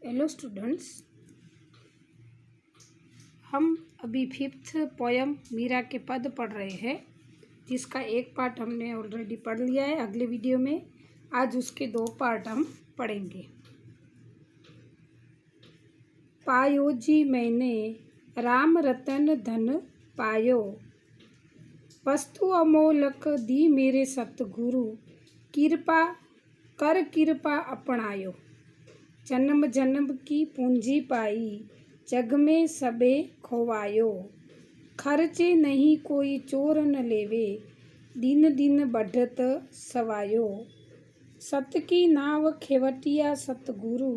Hello students, हम अभी 5th poem Meera के पद पढ़ रहे हैं, जिसका एक पार्ट हमने ऑलरेडी पढ़ लिया है अगले वीडियो में। आज उसके 2 पार्ट हम पढ़ेंगे। पायो जी मैंने राम रतन धन पायो, वस्तु अमोलक दी मेरे सतगुरु, कृपा कर कृपा अपनायो। जन्म जन्म की पूंजी पाई, जग में सबे खोवायो। खर्चे नहीं कोई चोर न लेवे, दिन दिन बढ़त सवायो। सत की नाव खेवटिया सतगुरु,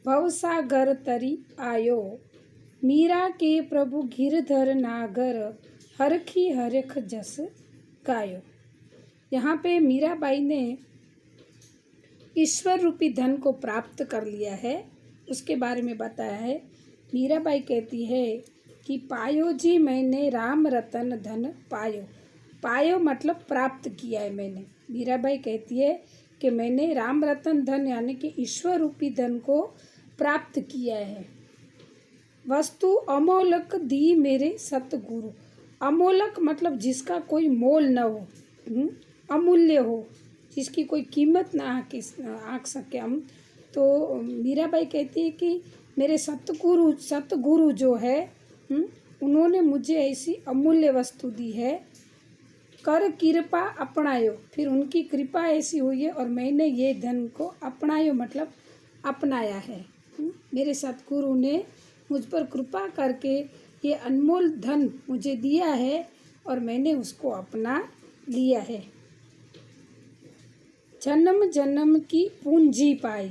भवसागर तरी आयो। मीरा के प्रभु गिरधर नागर, हरखी हरख जस गायो। यहाँ पे मीराबाई ने ईश्वर रूपी धन को प्राप्त कर लिया है, उसके बारे में बताया है। मीराबाई कहती है कि पायो जी मैंने राम रतन धन पायो। पायो मतलब प्राप्त किया है मैंने। मीराबाई कहती है कि मैंने राम रतन धन यानी कि ईश्वर रूपी धन को प्राप्त किया है। वस्तु अमोलक दी मेरे सतगुरु। अमोलक मतलब जिसका कोई मोल न हो, अमूल्य हो, जिसकी कोई कीमत ना आँक सके हम। तो मीराबाई कहती है कि मेरे सतगुरु जो है, उन्होंने मुझे ऐसी अमूल्य वस्तु दी है। कर कृपा अपनायो, फिर उनकी कृपा ऐसी हुई है और मैंने ये धन को अपनायो मतलब अपनाया है। मेरे सतगुरु ने मुझ पर कृपा करके ये अनमोल धन मुझे दिया है और मैंने उसको अपना लिया है। जन्म जन्म की पूंजी पाई,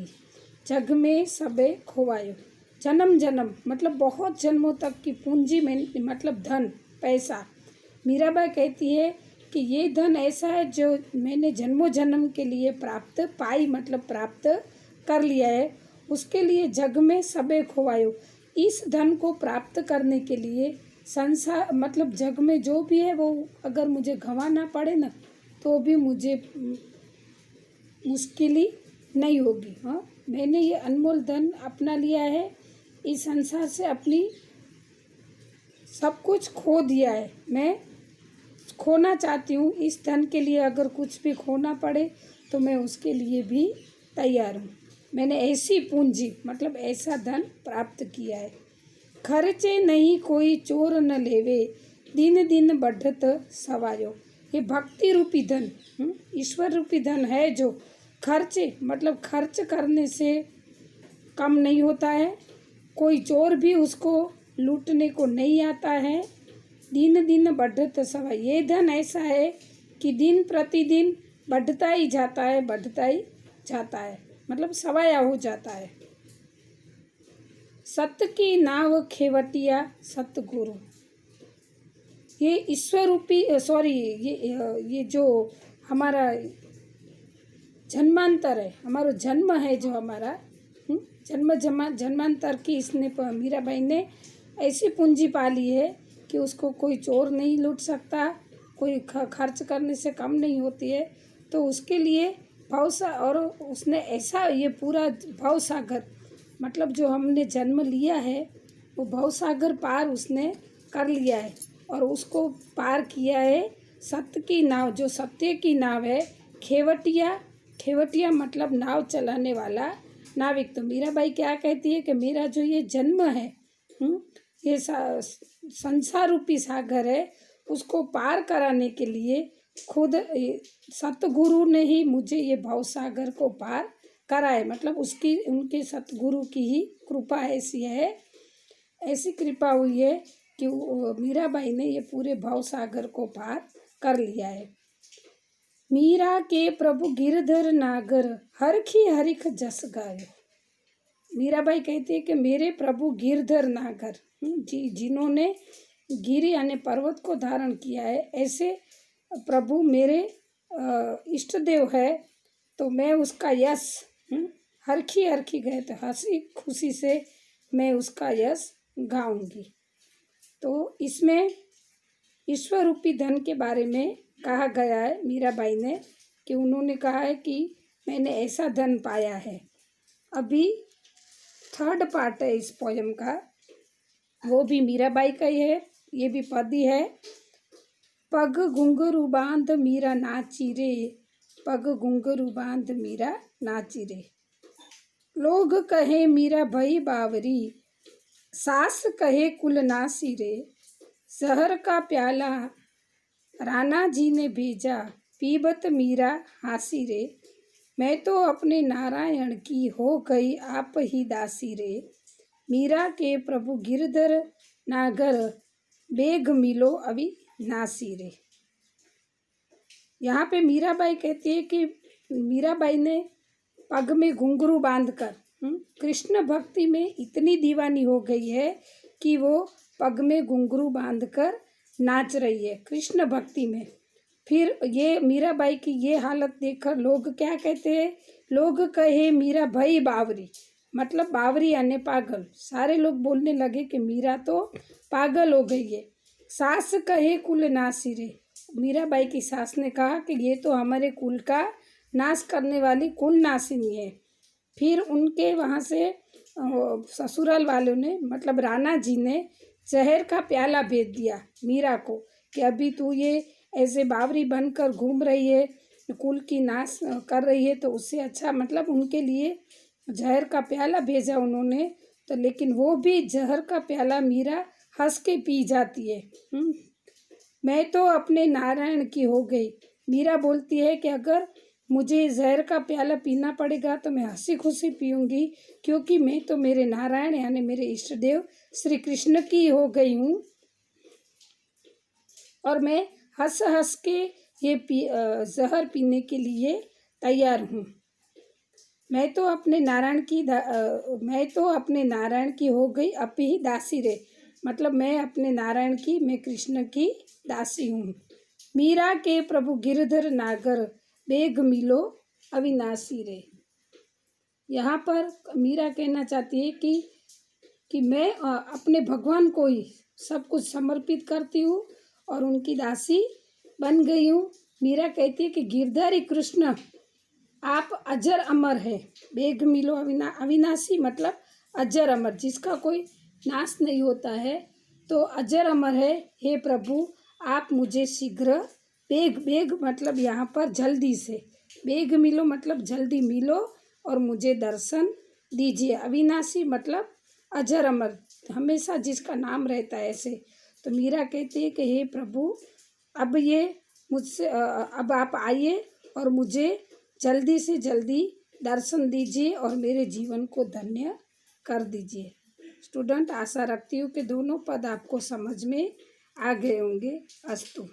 जग में सबे खोवायो। जन्म जन्म मतलब बहुत जन्मों तक की पूंजी में मतलब धन, पैसा। मीराबाई कहती है कि ये धन ऐसा है जो मैंने जन्मों जन्म के लिए प्राप्त पाई मतलब प्राप्त कर लिया है। उसके लिए जग में सबे खोवायो। इस धन को प्राप्त करने के लिए संसार मतलब जग में जो भी है वो अगर मुझे गंवाना पड़े ना, तो भी मुझे मुश्किल ही नहीं होगी। हाँ, मैंने ये अनमोल धन अपना लिया है। इस संसार से अपनी सब कुछ खो दिया है, मैं खोना चाहती हूँ। इस धन के लिए अगर कुछ भी खोना पड़े तो मैं उसके लिए भी तैयार हूँ। मैंने ऐसी पूंजी मतलब ऐसा धन प्राप्त किया है। खर्चे नहीं कोई चोर न लेवे, दिन दिन बढ़त सवायो। ये भक्ति रूपी धन, ईश्वर रूपी धन है जो खर्चे मतलब खर्च करने से कम नहीं होता है। कोई चोर भी उसको लूटने को नहीं आता है। दिन दिन बढ़त सवाय, ये धन ऐसा है कि दिन प्रतिदिन बढ़ता ही जाता है, बढ़ता ही जाता है मतलब सवाया हो जाता है। सत की नाव खेवटिया सतगुरु, ये ईश्वर रूपी ये जो हमारा जन्मांतर है, हमारा जन्म है जो हमारा जन्मांतर की इसने मीराबाई ने ऐसी पूंजी पाली है कि उसको कोई चोर नहीं लूट सकता, कोई खर्च करने से कम नहीं होती है। तो उसके लिए और उसने ऐसा ये पूरा भवसागर मतलब जो हमने जन्म लिया है वो भवसागर पार उसने कर लिया है और उसको पार किया है। सत्य की नाव, जो सत्य की नाव है, खेवटिया मतलब नाव चलाने वाला नाविक। तो मीराबाई क्या कहती है कि मेरा जो ये जन्म है, ये संसार रूपी सागर है, उसको पार कराने के लिए खुद सतगुरु ने ही मुझे ये भवसागर को पार करा है। मतलब उनके सतगुरु की ही कृपा ऐसी है, ऐसी कृपा हुई है कि मीराबाई ने ये पूरे भवसागर को पार कर लिया है। मीरा के प्रभु गिरधर नागर, हरखी हरिख जस गायो। मीराबाई कहती है कि मेरे प्रभु गिरधर नागर, जिन्होंने गिरी यानी पर्वत को धारण किया है, ऐसे प्रभु मेरे इष्ट देव है। तो मैं उसका यश हरखी हरखी गए तो हंसी खुशी से मैं उसका यश गाऊंगी। तो इसमें ईश्वर रूपी धन के बारे में कहा गया है मीराबाई ने कि उन्होंने कहा है कि मैंने ऐसा धन पाया है। अभी थर्ड पार्ट है इस पोयम का, वो भी मीराबाई का ही है। ये भी पद ही है। पग घुंघरू बांध मीरा नाची रे, पग घुंघरू बांध मीरा नाची रे। लोग कहे मीरा भई बावरी, सास कहे कुल नासी रे। जहर का प्याला राणा जी ने भेजा, पीबत मीरा हासी रे। मैं तो अपने नारायण की हो गई आप ही दासी रे। मीरा के प्रभु गिरधर नागर, बेग मिलो अविनाशी रे। यहाँ पे मीराबाई कहती है कि मीराबाई ने पग में घुंघरू बांधकर कृष्ण भक्ति में इतनी दीवानी हो गई है कि वो पग में घुंघरू बांधकर नाच रही है कृष्ण भक्ति में। फिर ये मीराबाई की ये हालत देखकर लोग क्या कहते हैं, लोग कहे मीरा भई बावरी, मतलब बावरी यानी पागल। सारे लोग बोलने लगे कि मीरा तो पागल हो गई है। सास कहे कुल नासी रे, मीराबाई की सास ने कहा कि ये तो हमारे कुल का नाश करने वाली कुल नासिनी है। फिर उनके वहाँ से ससुराल वालों ने, मतलब राणा जी ने जहर का प्याला भेज दिया मीरा को कि अभी तू ये ऐसे बावरी बनकर घूम रही है, कुल की नाश कर रही है, तो उससे अच्छा, मतलब उनके लिए जहर का प्याला भेजा उन्होंने। तो लेकिन वो भी जहर का प्याला मीरा हंस के पी जाती है। मैं तो अपने नारायण की हो गई। मीरा बोलती है कि अगर मुझे जहर का प्याला पीना पड़ेगा तो मैं हंसी खुशी पीऊँगी, क्योंकि मैं तो मेरे नारायण यानी मेरे इष्ट देव श्री कृष्ण की हो गई हूँ और मैं हंस हंस के ये जहर पीने के लिए तैयार हूँ। मैं तो अपने नारायण की हो गई अपी ही दासी रे, मतलब मैं अपने नारायण की, मैं कृष्ण की दासी हूँ। मीरा के प्रभु गिरधर नागर, बेग मिलो अविनाशी रे। यहाँ पर मीरा कहना चाहती है कि मैं अपने भगवान को ही सब कुछ समर्पित करती हूँ और उनकी दासी बन गई हूँ। मीरा कहती है कि गिरधारी कृष्ण आप अजर अमर है। बेग मिलो अविनाशी मतलब अजर अमर, जिसका कोई नाश नहीं होता है, तो अजर अमर है। हे प्रभु आप मुझे शीघ्र, बेग मतलब यहाँ पर जल्दी से, बेग मिलो मतलब जल्दी मिलो और मुझे दर्शन दीजिए। अविनाशी मतलब अजर अमर, हमेशा जिसका नाम रहता है ऐसे। तो मीरा कहती है कि हे प्रभु अब ये मुझसे अब आप आइए और मुझे जल्दी से जल्दी दर्शन दीजिए और मेरे जीवन को धन्य कर दीजिए। स्टूडेंट, आशा रखती हूँ कि दोनों पद आपको समझ में आ गए होंगे। अस्तु।